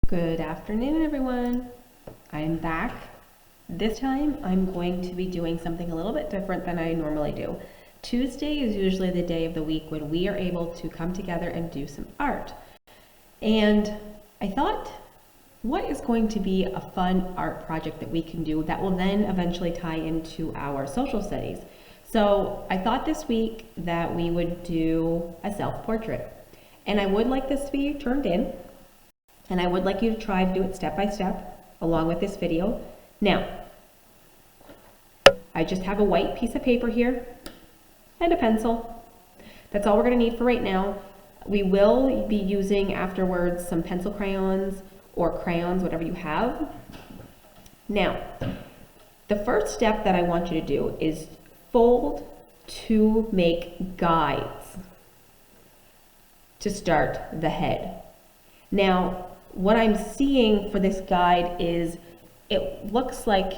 Good afternoon, everyone. I'm back. This time I'm going to be doing something a little bit different than I normally do. Tuesday is usually the day of the week when we are able to come together and do some art. And I thought, what is going to be a fun art project that we can do that will then eventually tie into our social studies? So I thought this week that we would do a self-portrait. And I would like this to be turned in. And I would like you to try to do it step by step along with this video. Now, I just have a white piece of paper here and a pencil. That's all we're going to need for right now. We will be using afterwards some pencil crayons or crayons, whatever you have. Now, the first step that I want you to do is fold to make guides to start the head. Now, what I'm seeing for this guide is it looks like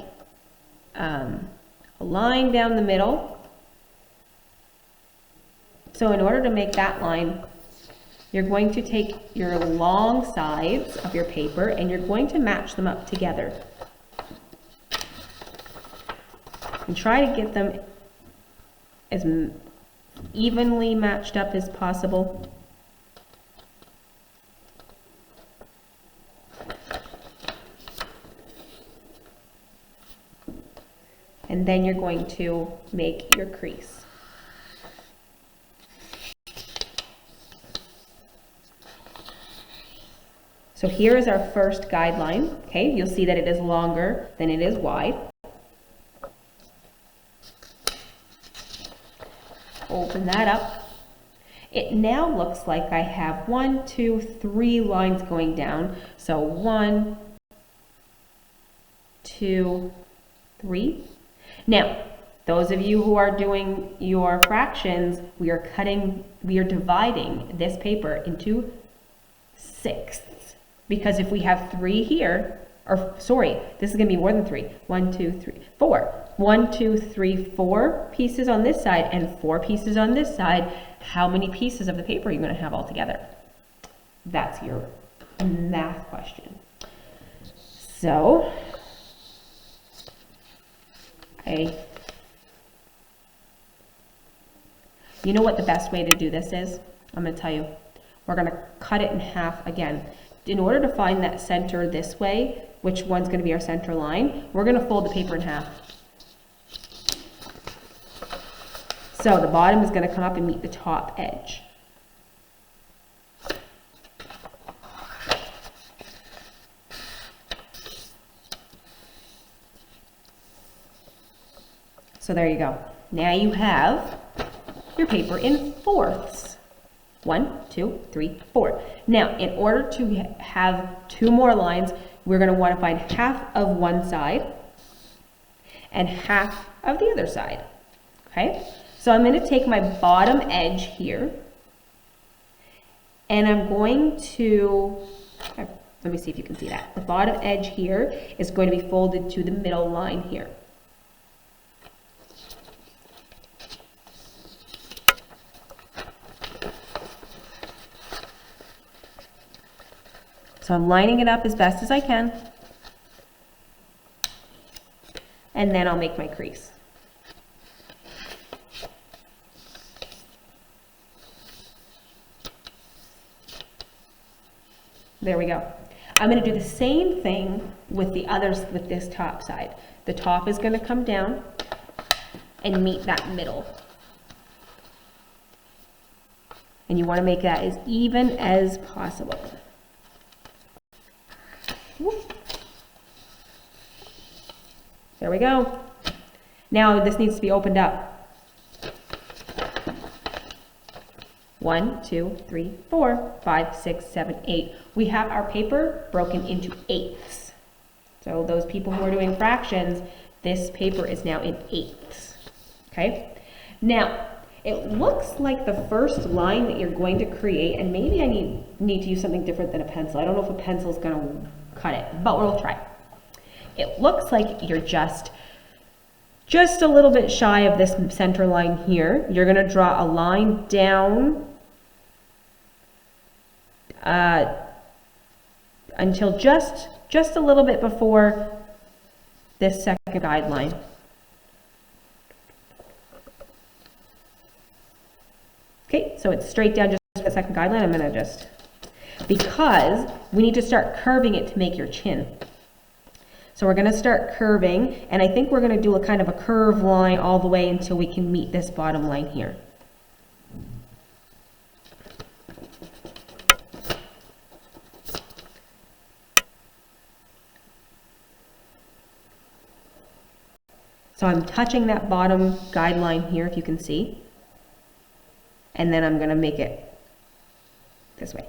a line down the middle. So in order to make that line, you're going to take your long sides of your paper and you're going to match them up together. And try to get them as evenly matched up as possible. And then you're going to make your crease. So here is our first guideline. Okay, you'll see that it is longer than it is wide. Open that up. It now looks like I have 1, 2, 3 lines going down. So 1, 2, 3. Now, those of you who are doing your fractions, we are dividing this paper into sixths. Because if we have 3 here, or sorry, this is going to be more than 3. 1, 2, 3, 4. 1, 2, 3, 4 pieces on this side and 4 pieces on this side. How many pieces of the paper are you going to have all together? That's your math question. So, you know what the best way to do this is? I'm going to tell you. We're going to cut it in half again. In order to find that center this way, which one's going to be our center line, we're going to fold the paper in half. So the bottom is going to come up and meet the top edge. So there you go. Now you have your paper in fourths. 1, 2, 3, 4. Now, in order to have 2 more lines, we're going to want to find half of one side and half of the other side. Okay? So I'm going to take my bottom edge here and I'm going to, let me see if you can see that. The bottom edge here is going to be folded to the middle line here. So I'm lining it up as best as I can. And then I'll make my crease. There we go. I'm going to do the same thing with the others, with this top side. The top is going to come down and meet that middle. And you want to make that as even as possible. There we go. Now this needs to be opened up. 1, 2, 3, 4, 5, 6, 7, 8. We have our paper broken into eighths. So those people who are doing fractions, this paper is now in eighths. Okay? Now, it looks like the first line that you're going to create, and maybe I need to use something different than a pencil. I don't know if a pencil is going to cut it, but we'll try. It looks like you're just a little bit shy of this center line here. You're going to draw a line down until just a little bit before this second guideline. Okay, so it's straight down just the second guideline. I'm gonna just, because we need to start curving it to make your chin. So we're gonna start curving, and I think we're gonna do a kind of a curve line all the way until we can meet this bottom line here. So I'm touching that bottom guideline here, if you can see. And then I'm gonna make it this way.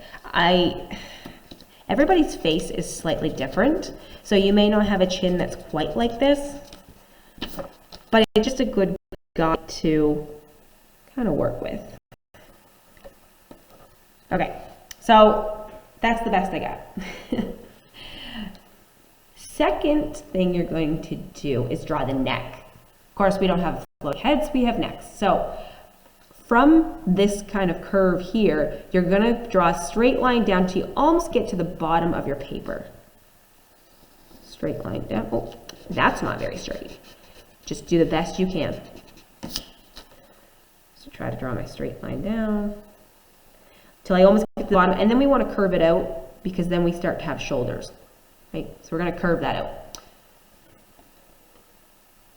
Everybody's face is slightly different, so you may not have a chin that's quite like this, but it's just a good guide to kind of work with. Okay, so that's the best I got. Second thing you're going to do is draw the neck. Of course, we don't have floating heads, we have necks. So from this kind of curve here, you're going to draw a straight line down till you almost get to the bottom of your paper. Straight line down. Oh, that's not very straight. Just do the best you can. So try to draw my straight line down till I almost get to the bottom. And then we want to curve it out because then we start to have shoulders. Right? So we're going to curve that out.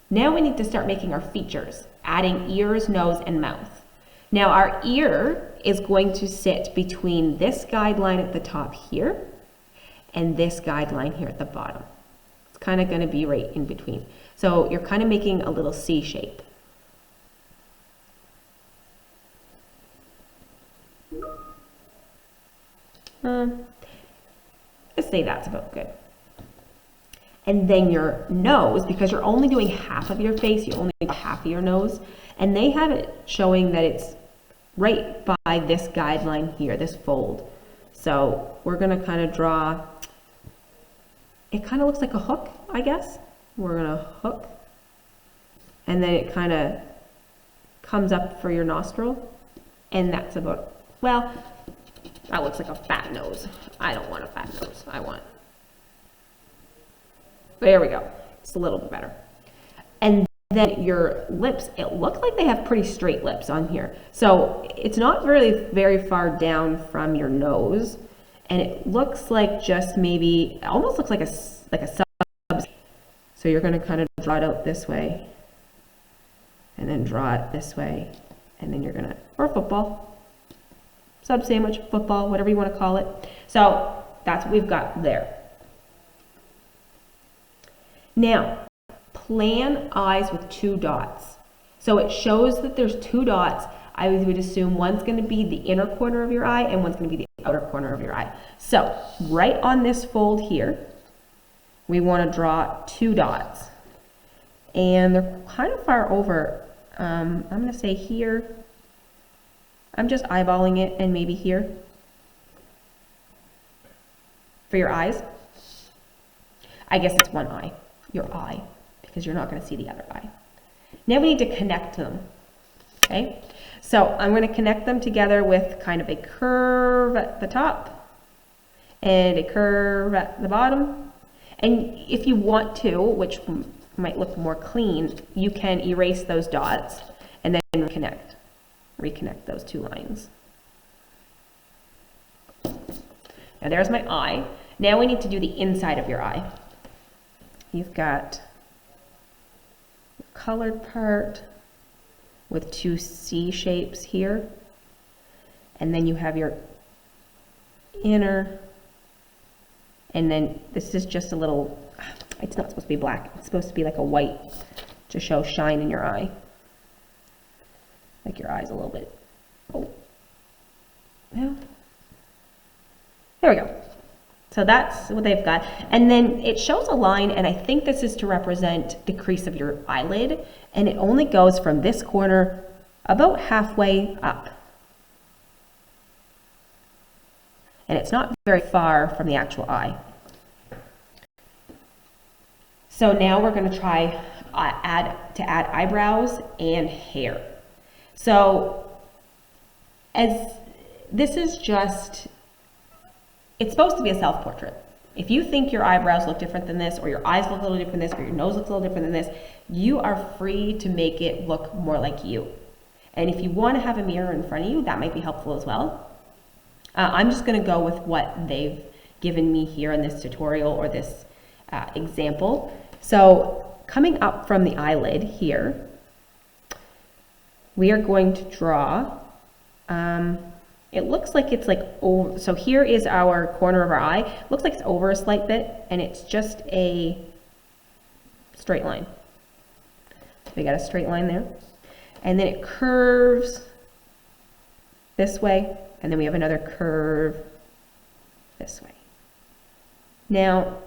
Now we need to start making our features, adding ears, nose, and mouth. Now our ear is going to sit between this guideline at the top here and this guideline here at the bottom. It's kind of going to be right in between. So you're kind of making a little C shape. Let's say that's about good. And then your nose, because you're only doing half of your face, you only do half of your nose, and they have it showing that it's right by this guideline here, this fold. So we're gonna kind of draw, it kind of looks like a hook, I guess. We're gonna hook, and then it kind of comes up for your nostril, and that's about, well, that looks like a fat nose. I don't want a fat nose, I want, there we go. It's a little bit better. And then your lips, it looks like they have pretty straight lips on here. So it's not really very far down from your nose. And it looks like just maybe, it almost looks like a sub. So you're going to kind of draw it out this way. And then draw it this way. And then you're going to, or football. Sub sandwich, football, whatever you want to call it. So that's what we've got there. Now, plan eyes with 2 dots. So it shows that there's 2 dots. I would assume one's going to be the inner corner of your eye and one's going to be the outer corner of your eye. So right on this fold here, we want to draw 2 dots. And they're kind of far over. I'm going to say here. I'm just eyeballing it, and maybe here for your eyes. I guess it's one eye. Your eye, because you're not going to see the other eye. Now we need to connect them, okay? So I'm going to connect them together with kind of a curve at the top and a curve at the bottom. And if you want to, which might look more clean, you can erase those dots and then reconnect those 2 lines. Now there's my eye. Now we need to do the inside of your eye. You've got the colored part with 2 C shapes here. And then you have your inner. And then this is just a little, it's not supposed to be black. It's supposed to be like a white to show shine in your eye. Like your eye's a little bit, oh. Yeah. There we go. So that's what they've got. And then it shows a line, and I think this is to represent the crease of your eyelid. And it only goes from this corner about halfway up. And it's not very far from the actual eye. So now we're going to try add eyebrows and hair. So as this is just, it's supposed to be a self-portrait. If you think your eyebrows look different than this, or your eyes look a little different than this, or your nose looks a little different than this, you are free to make it look more like you. And if you want to have a mirror in front of you, that might be helpful as well. I'm just going to go with what they've given me here in this tutorial or this example. So coming up from the eyelid here, we are going to draw, it looks like it's like over, so here is our corner of our eye. It looks like it's over a slight bit, and it's just a straight line. So we got a straight line there. And then it curves this way, and then we have another curve this way. Now,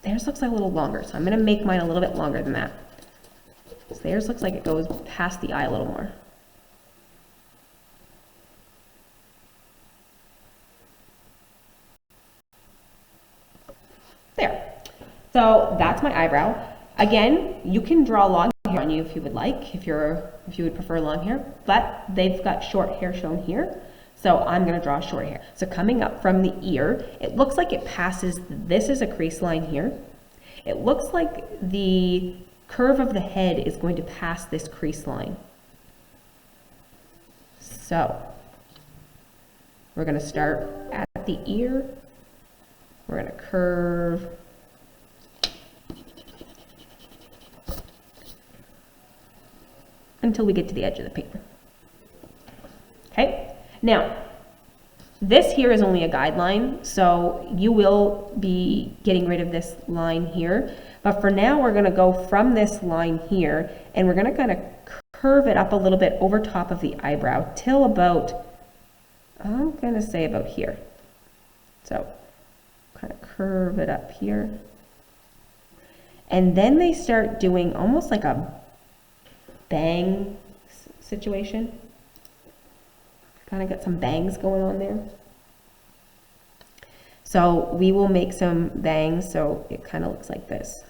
theirs looks like a little longer, so I'm going to make mine a little bit longer than that. So theirs looks like it goes past the eye a little more. There. So that's my eyebrow. Again, you can draw long hair on you if you would like, if you would prefer long hair, but they've got short hair shown here. So I'm going to draw short hair. So coming up from the ear, it looks like it passes, this is a crease line here. It looks like the curve of the head is going to pass this crease line. So we're going to start at the ear. We're going to curve until we get to the edge of the paper. Okay, now this here is only a guideline, so you will be getting rid of this line here. But for now, we're going to go from this line here, and we're going to kind of curve it up a little bit over top of the eyebrow till about, I'm going to say about here. So kind of curve it up here. And then they start doing almost like a bang situation. Kind of got some bangs going on there. So we will make some bangs so it kind of looks like this.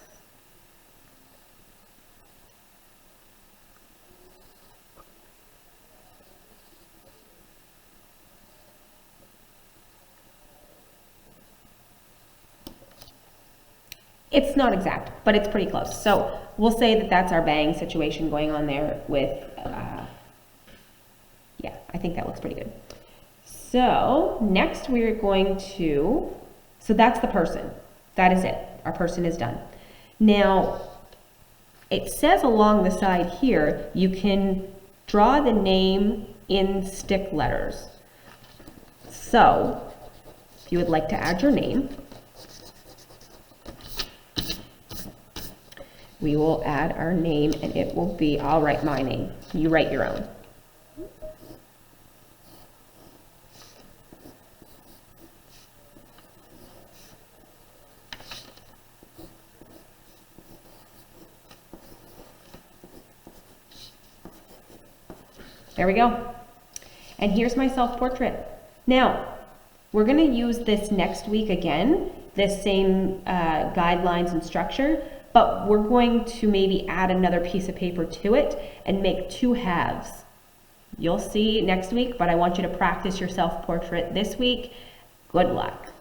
It's not exact, but it's pretty close. So we'll say that that's our bang situation going on there with, yeah, I think that looks pretty good. So next we're going to, so that's the person. That is it. Our person is done. Now, it says along the side here, you can draw the name in stick letters. So if you would like to add your name, we will add our name, and it will be, I'll write my name. You write your own. There we go. And here's my self-portrait. Now, we're going to use this next week again, this same guidelines and structure, but we're going to maybe add another piece of paper to it and make two halves. You'll see next week, but I want you to practice your self-portrait this week. Good luck.